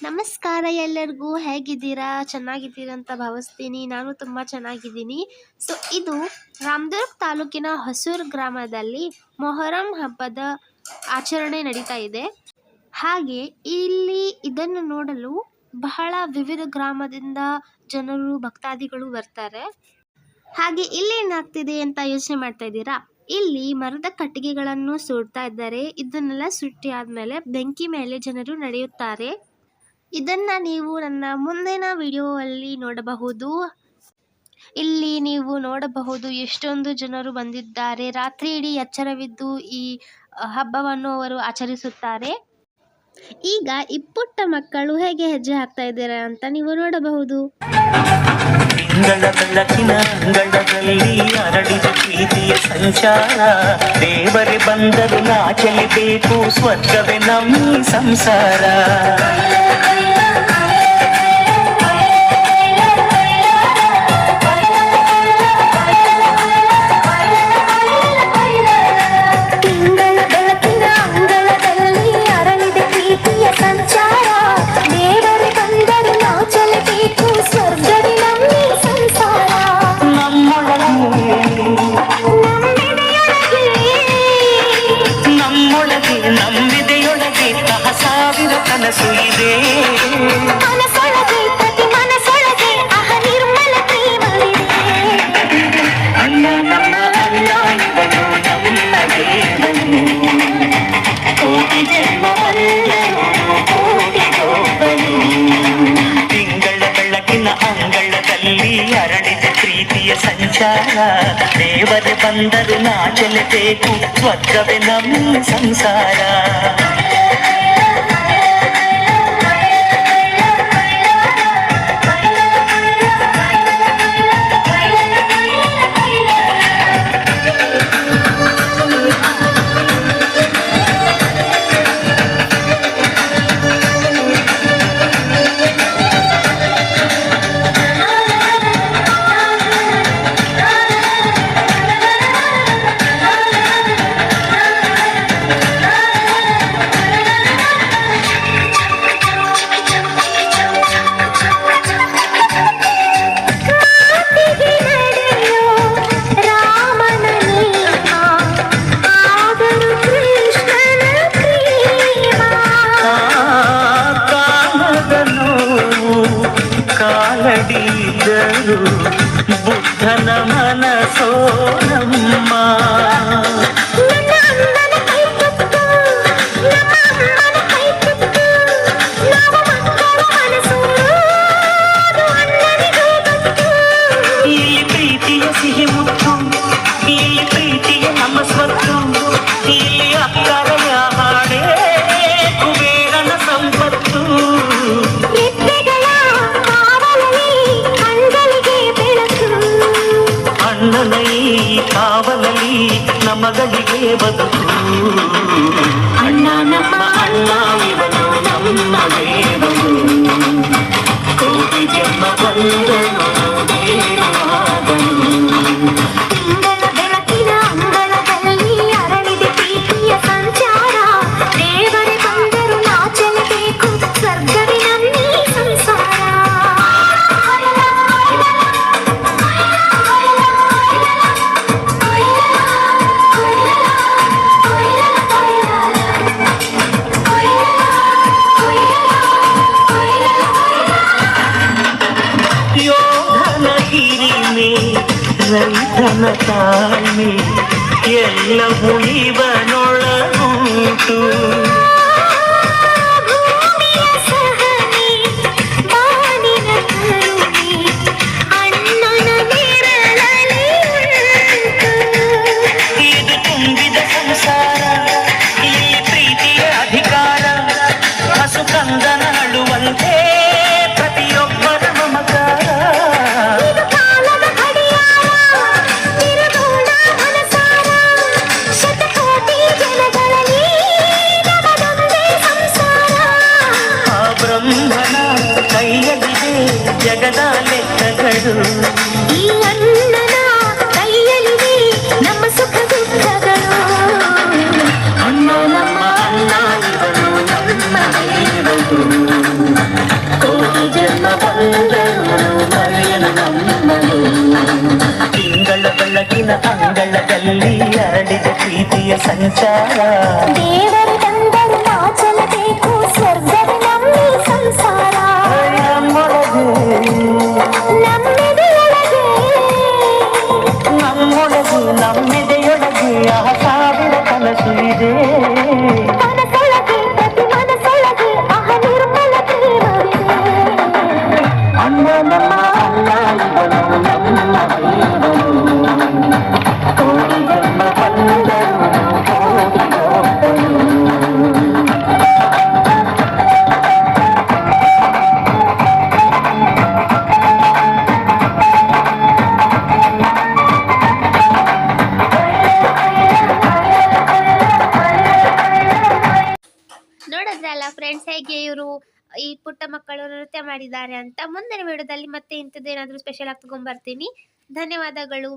ನಮಸ್ಕಾರ ಎಲ್ಲರಿಗೂ. ಹೇಗಿದ್ದೀರಾ? ಚೆನ್ನಾಗಿದ್ದೀರಾ ಅಂತ ಭಾವಿಸ್ತೀನಿ. ನಾನು ತುಂಬ ಚೆನ್ನಾಗಿದ್ದೀನಿ. ಇದು ರಾಮದುರ್ಗ ತಾಲೂಕಿನ ಹೊಸೂರು ಗ್ರಾಮದಲ್ಲಿ ಮೊಹರಂ ಹಬ್ಬದ ಆಚರಣೆ ನಡೀತಾ ಇದೆ. ಹಾಗೆ ಇಲ್ಲಿ ಇದನ್ನು ನೋಡಲು ಬಹಳ ವಿವಿಧ ಗ್ರಾಮದಿಂದ ಜನರು ಭಕ್ತಾದಿಗಳು ಬರ್ತಾರೆ. ಹಾಗೆ ಇಲ್ಲಿ ಏನಾಗ್ತಿದೆ ಅಂತ ಯೋಚನೆ ಮಾಡ್ತಾ ಇದ್ದೀರಾ? ಇಲ್ಲಿ ಮರದ ಕಟ್ಟಿಗೆಗಳನ್ನು ಸುಡ್ತಾ ಇದ್ದಾರೆ. ಇದನ್ನೆಲ್ಲ ಸುಟ್ಟಿ ಆದ್ಮೇಲೆ ಬೆಂಕಿ ಮೇಲೆ ಜನರು ನಡೆಯುತ್ತಾರೆ. ಇದನ್ನ ನೀವು ನನ್ನ ಮುಂದಿನ ವಿಡಿಯೋದಲ್ಲಿ ನೋಡಬಹುದು. ಇಲ್ಲಿ ನೀವು ನೋಡಬಹುದು ಎಷ್ಟೊಂದು ಜನರು ಬಂದಿದ್ದಾರೆ. ರಾತ್ರಿ ಇಡೀ ಎಚ್ಚರವಿದ್ದು ಈ ಹಬ್ಬವನ್ನು ಅವರು ಆಚರಿಸುತ್ತಾರೆ. ಈಗ ಈ ಪುಟ್ಟ ಮಕ್ಕಳು ಹೇಗೆ ಹೆಜ್ಜೆ ಹಾಕ್ತಾ ಇದ್ದಾರೆ ಅಂತ ನೀವು ನೋಡಬಹುದು. ತಿಂಗಳ ಬೆಳಕಿನ ಅಂಗಳದಲ್ಲಿ ಹರಡಿದ ಪ್ರೀತಿಯ ಸಂಚಾರ, ದೇವರೇ ಬಂದರು ನಾಚಲೇಬೇಕು, ಸ್ವರ್ಗವೇ ನಮ್ಮ ಸಂಸಾರ. ನಮ್ಮಿದೆಯೊಳಗೆ ಸಾವಿರ ಕನಸು ಇದೆ, ಮನಸೊಳಗೆ ಪ್ರತಿ ಮನಸೊಳಗೆ ಅಹ ನಿರ್ಮಲ ಪ್ರೇಮವಿದೆ. ಅಣ್ಣ ನಮ್ಮ ಅಣ್ಣ ಇವನು ನಮ್ಮ ದೇವನು, ಕೋಟಿ ಜನ್ಮವಲ್ಲರೂ ಕೋಟಿಗೊಬ್ಬನು. ತಿಂಗಳ ಬೆಳಕಿನ ಅಂಗಳದಲ್ಲಿ ಹರಡಿದ ಪ್ರೀತಿಯ ಸಂಚಾರ, ದೇವರೇ ಬಂದರು ನಾಚಲೇಬೇಕು, ಸ್ವರ್ಗವೇ ನಮ್ಮ ಸಂಸಾರ. ಕಾಲಡಿದರು ಬುದ್ಧನ ಮನಸೋ ನಮ್ಮ, ಇಲ್ಲಿ ಪ್ರೀತಿಯ ಸಿಹಿ ಮುತ್ತು, ಇಲ್ಲಿ ಪ್ರೀತಿಯ ನಮ್ಮ ಸ್ವತ್ತು, ಇಲ್ಲಿ ಅಕ್ಕರೆಯ ಹಾಡೇ ಕುಬೇರನ ಸಂಪತ್ತು. ಅಣ್ಣನ ಈ ಕಾವಲಲ್ಲಿ ನಮಗಳಿಗೆ ಬದುಕು, ಅಣ್ಣ ನಮ್ಮ ಅಣ್ಣ ಇವನು ನಮ್ಮ ದೇವನು, ಕೋಟಿ ಜನ್ಮ ಬಂದನು ದೇವನಾದನು. ತಿಂಗಳ ಬೆಳಕಿನ ಅಂಗಳದಲ್ಲಿ ಹರಡಿದ ಪ್ರೀತಿಯ ಸಂಚಾರ, ದೇವರೇ ಬಂದರು ನಾಚಲೇಬೇಕು, ಸ್ವರ್ಗವೇ ನಮ್ಮೀ ಸಂಸಾರ. ಯೋಧನ ಹಿರಿಮೆ, ರೈತನ ತಾಳ್ಮೆ, ಎಲ್ಲ ಉಳಿವನೊಳಗುಂಟು. ಇದು ತುಂಬಿದ ಸಂಸಾರ, ಇಲ್ಲಿ ಪ್ರೀತಿಯ ಅಧಿಕಾರ, ಹಸು ಕಂದನ ಅಳುವಂತೆ ಪ್ರತಿಯೊಬ್ಬರ ಮಮಕಾರ. ಬ್ರಹ್ಮನ ಕೈಯಲ್ಲಿದೆ ಜಗದ ಲೆಕ್ಕಗಳು, ಈ ಅಣ್ಣನ ಕೈಯಲ್ಲಿದೆ ನಮ್ಮ ಸುಖ ದುಃಖಗಳು. ಅಣ್ಣ ನಮ್ಮ ಅಣ್ಣ ಇವನು ನಮ್ಮ ದೇವರು. ಮನದಲ್ಲಿ ಅರಳಿದ ಪ್ರೀತಿಯ ಸಂಚಾರ. ದೇವರು ತಂದರು ನಾಚಲಬೇಕು ಸ್ವರ್ಗದ ನಮ್ಮಿ ಸಂಸಾರ. ನಮ್ಮೊಳಗೆ ನಮ್ಮೆದೆಯೊಳಗೆ ನಮ್ಮೆದೆಯೊಳಗೆ ಆ ಸಾವಿರ ಕನಸು ಇದೆ. ಮನಸೊಳಗೆ ಪ್ರತಿ ಮನಸೊಳಗೆ ಅಹ ನಿರ್ಮಲ ಪ್ರೇಮವಿದೆ. ಅಣ್ಣ ನಮ್ಮ ಅಣ್ಣ ಇವನು ನಮ್ಮ ದೇವರು. ಕೋಟಿ ಜನ್ಮ ಬಂದರು ಕೋಟಿ ಹೋದರು. ನೋಡಿದ್ರಲ್ಲ ಫ್ರೆಂಡ್ಸ್, ಹೇಗೆ ಇವರು ಈ ಪುಟ್ಟ ಮಕ್ಕಳು ನೃತ್ಯ ಮಾಡಿದ್ದಾರೆ ಅಂತ. ಮುಂದಿನ ವಿಡಿಯೋದಲ್ಲಿ ಮತ್ತೆ ಇಂಥದ್ದೇನಾದರೂ ಸ್ಪೆಷಲ್ ಆಗಿ ತಗೊಂಡ್ಬರ್ತೀನಿ. ಧನ್ಯವಾದಗಳು.